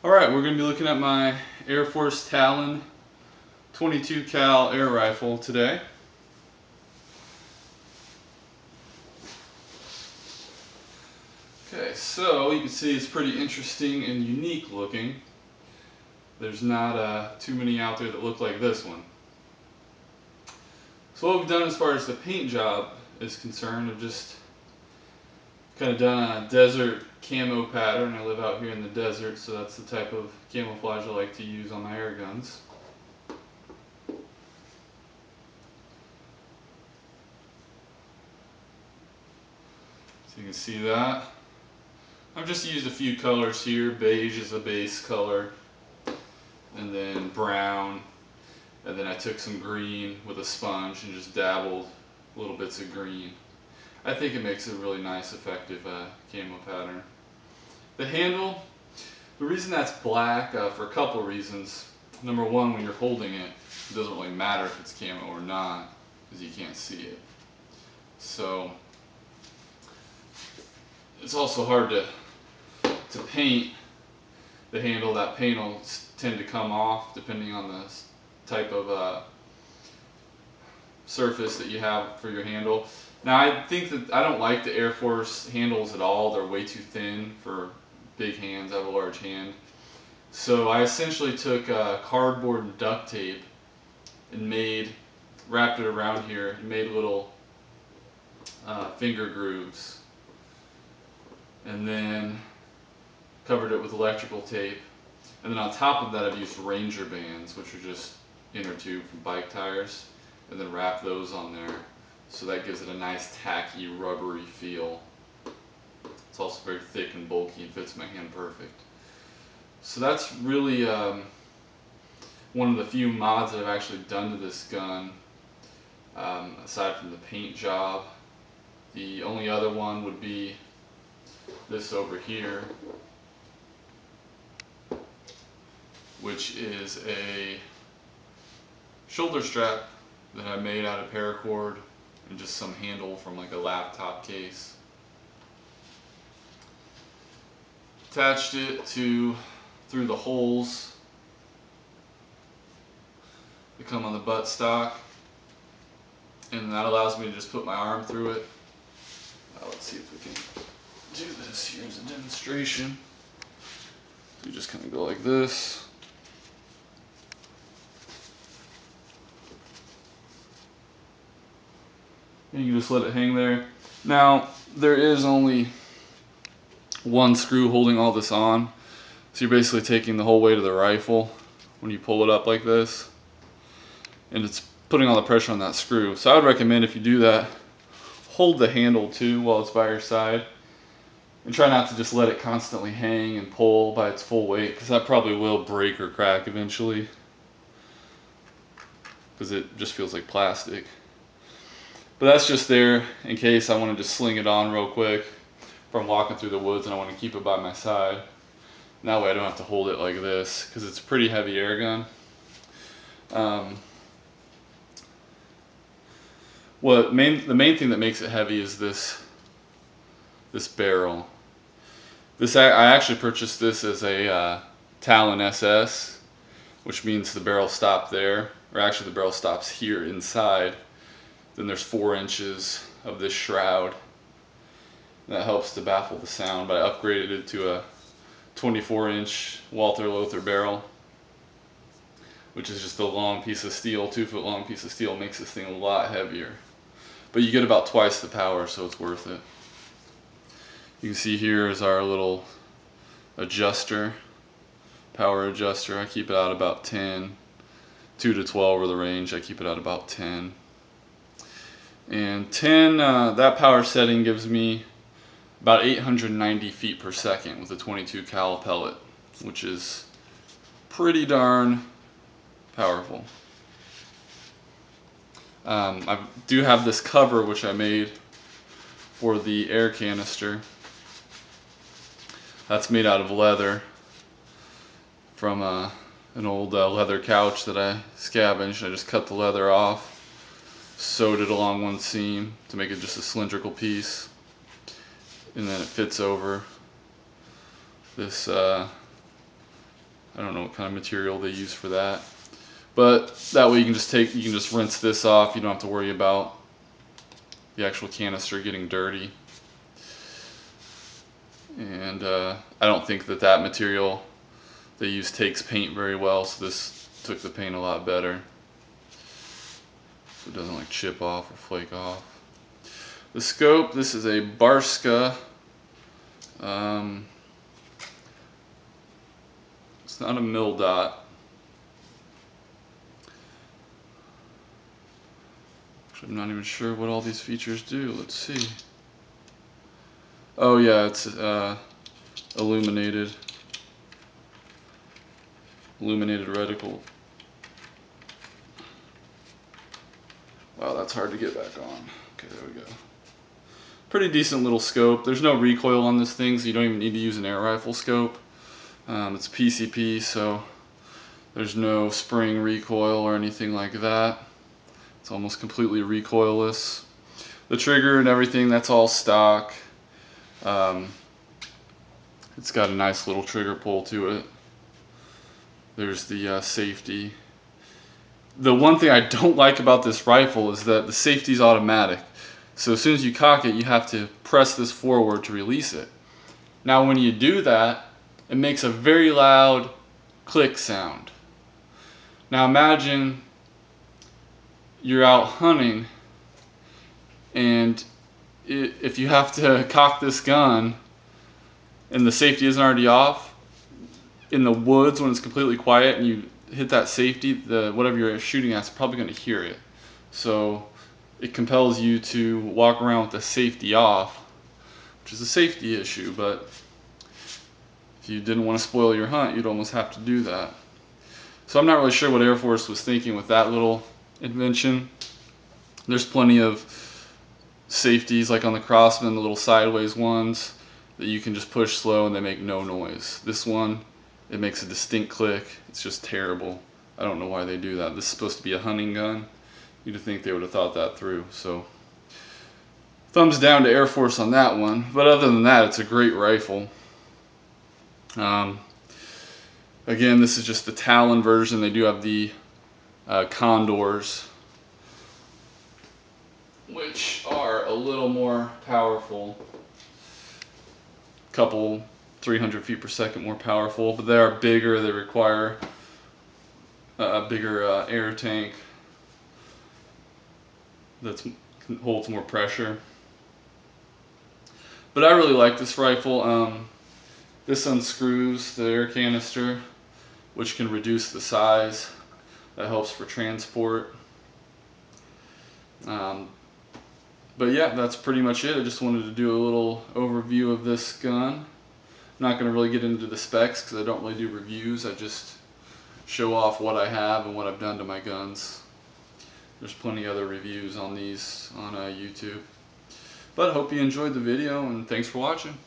Alright, we're going to be looking at my Airforce Talon 22 cal air rifle today. Okay, so you can see it's pretty interesting and unique looking. There's not too many out there that look like this one. So what we've done as far as the paint job is concerned, I've just kind of done a desert camo pattern. I live out here in the desert, so that's the type of camouflage I like to use on my air guns. So you can see that. I've just used a few colors here. Beige is a base color, and then brown, and then I took some green with a sponge and just dabbled little bits of green. I think it makes a really nice, effective camo pattern. The handle, the reason that's black for a couple reasons. Number one, when you're holding it, it doesn't really matter if it's camo or not, because you can't see it. So it's also hard to paint the handle. That paint will tend to come off depending on the type of surface that you have for your handle. Now I think that I don't like the Airforce handles at all. They're way too thin for big hands. I have a large hand. So I essentially took cardboard and duct tape and wrapped it around here and made little finger grooves, and then covered it with electrical tape. And then on top of that, I've used Ranger bands, which are just inner tube from bike tires, and then wrap those on there. So that gives it a nice tacky, rubbery feel. It's also very thick and bulky and fits my hand perfect. So that's really one of the few mods that I've actually done to this gun, aside from the paint job. The only other one would be this over here, which is a shoulder strap that I made out of paracord and just some handle from like a laptop case. Attached it through the holes that come on the buttstock, and that allows me to just put my arm through it. Let's see if we can do this. Here's a demonstration. You just kind of go like this. And you can just let it hang there. Now, there is only one screw holding all this on. So you're basically taking the whole weight of the rifle when you pull it up like this. And it's putting all the pressure on that screw. So I would recommend, if you do that, hold the handle too while it's by your side. And try not to just let it constantly hang and pull by its full weight, because that probably will break or crack eventually, because it just feels like plastic. But that's just there in case I want to just sling it on real quick if I'm walking through the woods and I want to keep it by my side. And that way I don't have to hold it like this, because it's a pretty heavy air gun. The main thing that makes it heavy is this barrel. I actually purchased this as a Talon SS, which means the barrel stopped there, or actually the barrel stops here inside. Then there's 4 inches of this shroud. That helps to baffle the sound, but I upgraded it to a 24-inch Walther Lothar barrel, which is just a long piece of steel, 2-foot long piece of steel. Makes this thing a lot heavier. But you get about twice the power, so it's worth it. You can see here is our little adjuster, power adjuster. I keep it out about 10. 2 to 12 are the range. I keep it at about 10. And 10, that power setting gives me about 890 feet per second with a 22 cal pellet, which is pretty darn powerful. I do have this cover which I made for the air canister. That's made out of leather from an old leather couch that I scavenged. I just cut the leather off, sewed it along one seam to make it just a cylindrical piece, and then it fits over this I don't know what kind of material they use for that. But that way you can just rinse this off. You don't have to worry about the actual canister getting dirty. And I don't think that material they use takes paint very well, so this took the paint a lot better. So it doesn't like chip off or flake off. The scope, this is a Barska. It's not a mil dot. Actually, I'm not even sure what all these features do. Let's see. Oh yeah, it's illuminated reticle. Wow, that's hard to get back on. Okay, there we go. Pretty decent little scope. There's no recoil on this thing, so you don't even need to use an air rifle scope. It's PCP, so there's no spring recoil or anything like that. It's almost completely recoilless. The trigger and everything, that's all stock. It's got a nice little trigger pull to it. There's the safety. The one thing I don't like about this rifle is that the safety is automatic. So as soon as you cock it, you have to press this forward to release it. Now when you do that, it makes a very loud click sound. Now imagine you're out hunting and if you have to cock this gun and the safety isn't already off, in the woods when it's completely quiet and you hit that safety, whatever you're shooting at is probably going to hear it. So it compels you to walk around with the safety off, which is a safety issue, but if you didn't want to spoil your hunt, you'd almost have to do that. So I'm not really sure what Airforce was thinking with that little invention. There's plenty of safeties like on the Crossman, the little sideways ones that you can just push slow and they make no noise. This one, it makes a distinct click. It's just terrible. I don't know why they do that. This is supposed to be a hunting gun. You'd think they would have thought that through. So thumbs down to Airforce on that one. But other than that, it's a great rifle. Again, this is just the Talon version. They do have the Condors, which are a little more powerful. Couple 300 feet per second more powerful, but they are bigger. They require a bigger air tank that holds more pressure. But I really like this rifle. This unscrews the air canister, which can reduce the size. That helps for transport. But yeah, that's pretty much it. I just wanted to do a little overview of this gun. I'm not going to really get into the specs because I don't really do reviews. I just show off what I have and what I've done to my guns. There's plenty of other reviews on these on YouTube. But I hope you enjoyed the video and thanks for watching.